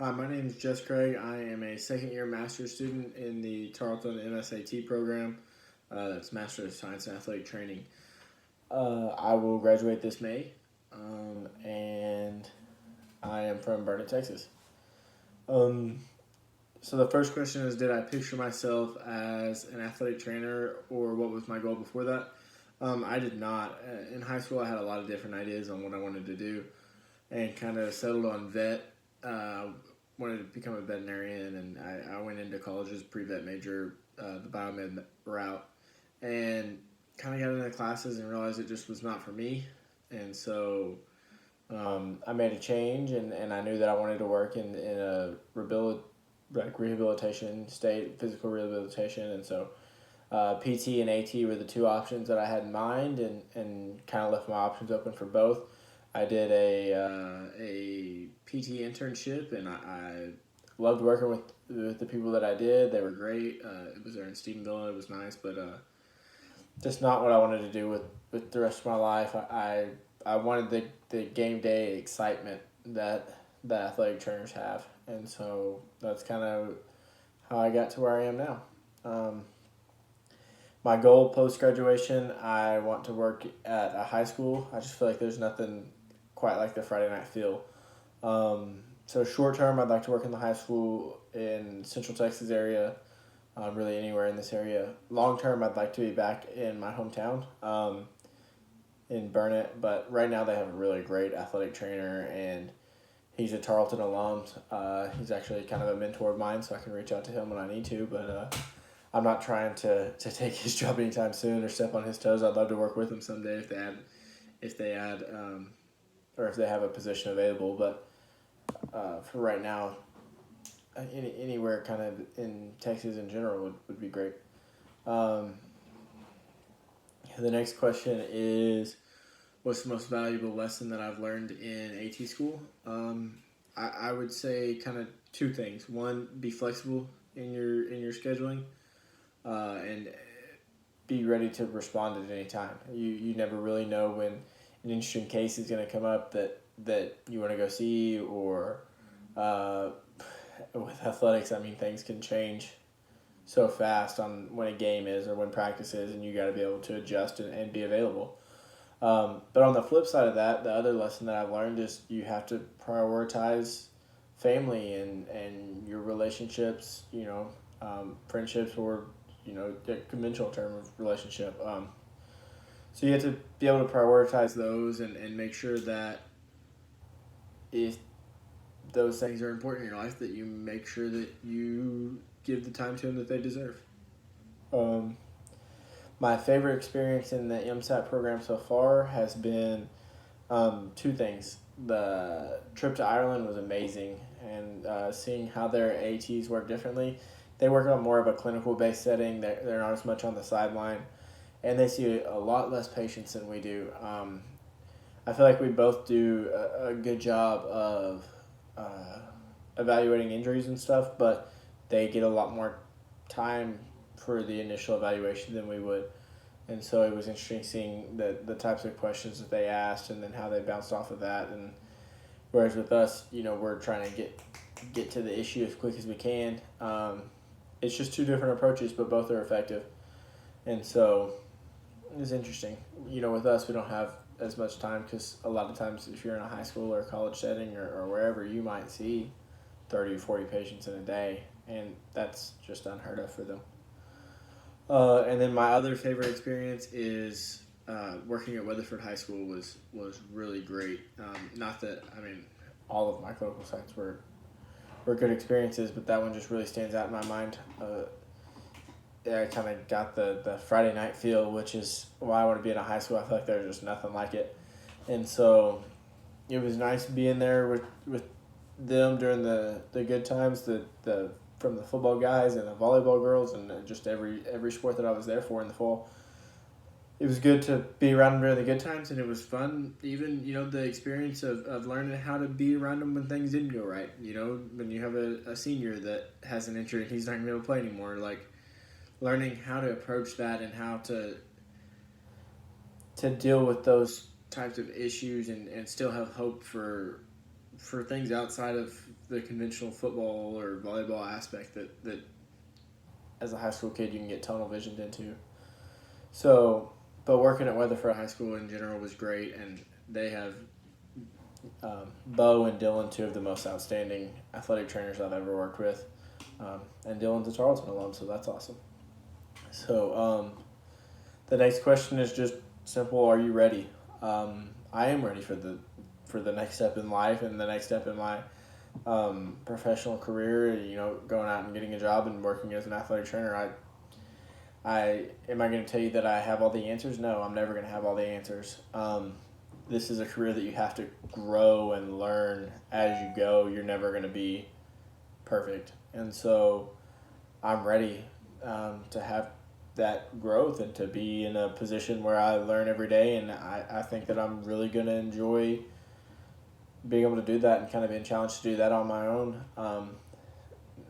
Hi, my name is Jess Craig. I am a second year master's student in the Tarleton MSAT program. That's Master of Science in Athletic Training. I will graduate this May, and I am from Burnet, Texas. Um, so the first question is, did I picture myself as an athletic trainer, or what was my goal before that? I did not. In high school, I had a lot of different ideas on what I wanted to do, and kind of settled on vet. Uh, Wanted to become a veterinarian, and I went into college as pre-vet major, the biomed route, and kind of got into classes and realized it just was not for me. And so I made a change, and I knew that I wanted to work in a rehabilitation state, physical rehabilitation. And so PT and AT were the two options that I had in mind, and kind of left my options open for both. I did a PT internship, and I loved working with the people that I did. They were great. It was there in Stephenville. It was nice, but just not what I wanted to do with the rest of my life. I wanted the game day excitement that the athletic trainers have, and so that's kind of how I got to where I am now. Um, my goal post graduation, I want to work at a high school. I just feel like there's nothing quite like the Friday night feel. So short term, I'd like to work in the high school in Central Texas area, really anywhere in this area. Long term, I'd like to be back in my hometown, in Burnet. But right now, they have a really great athletic trainer, and he's a Tarleton alum. He's actually kind of a mentor of mine, so I can reach out to him when I need to. But I'm not trying to take his job anytime soon or step on his toes. I'd love to work with him someday if they or if they have a position available. But for right now, anywhere kind of in Texas in general would be great. Um, the next question is, what's the most valuable lesson that I've learned in AT school? I would say kind of two things. One, be flexible in your scheduling, and be ready to respond at any time. You never really know when an interesting case is going to come up that you want to go see, or uh, with athletics, I mean, things can change so fast on when a game is or when practice is, and you got to be able to adjust and be available. But on the flip side of that, the other lesson that I've learned is you have to prioritize family and your relationships, friendships, or, the conventional term of relationship. So you have to be able to prioritize those and make sure that if those things are important in your life, that you make sure that you give the time to them that they deserve. Um, my favorite experience in the MSAT program so far has been two things. The trip to Ireland was amazing, and seeing how their ATs work differently. They work on more of a clinical based setting. They're not as much on the sideline, and they see a lot less patients than we do. I feel like we both do a good job of uh, evaluating injuries and stuff, but they get a lot more time for the initial evaluation than we would. And so it was interesting seeing the types of questions that they asked and then how they bounced off of that. And whereas with us, we're trying to get to the issue as quick as we can. It's just two different approaches, but both are effective. And so it's interesting. With us, we don't have as much time because a lot of times if you're in a high school or college setting or wherever, you might see 30 or 40 patients in a day, and that's just unheard of for them. And then my other favorite experience is working at Weatherford High School was really great. Not that, I mean, all of my local sites were good experiences, but that one just really stands out in my mind. I kind of got the Friday night feel, which is why I want to be in a high school. I feel like there's just nothing like it. And so it was nice being there with them during the good times, the from the football guys and the volleyball girls, and just every sport that I was there for in the fall. It was good to be around them during the good times, and it was fun. Even the experience of learning how to be around them when things didn't go right. When you have a senior that has an injury and he's not going to be able to play anymore, like learning how to approach that and how to deal with those types of issues and still have hope for things outside of the conventional football or volleyball aspect that as a high school kid you can get tunnel visioned into. So, but working at Weatherford High School in general was great, and they have Bo and Dylan, two of the most outstanding athletic trainers I've ever worked with. And Dylan's a Charleston alum, so that's awesome. So the next question is just simple: are you ready? I am ready for the next step in life and the next step in my professional career. You know, going out and getting a job and working as an athletic trainer. Am I going to tell you that I have all the answers? No, I'm never going to have all the answers. This is a career that you have to grow and learn as you go. You're never going to be perfect, and so I'm ready to have that growth and to be in a position where I learn every day, and I think that I'm really going to enjoy being able to do that and kind of being challenged to do that on my own.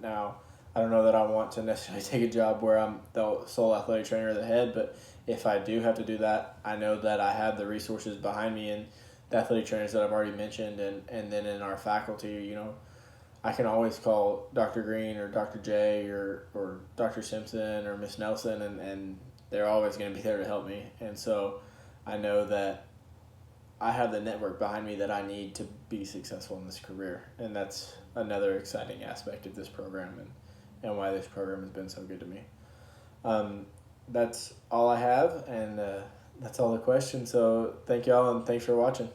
Now, I don't know that I want to necessarily take a job where I'm the sole athletic trainer of the head, but if I do have to do that, I know that I have the resources behind me and the athletic trainers that I've already mentioned, and then in our faculty, you know, I can always call Dr. Green or Dr. J or Dr. Simpson or Miss Nelson, and they're always going to be there to help me. And so I know that I have the network behind me that I need to be successful in this career. And that's another exciting aspect of this program and why this program has been so good to me. That's all I have, and that's all the questions. So thank y'all, and thanks for watching.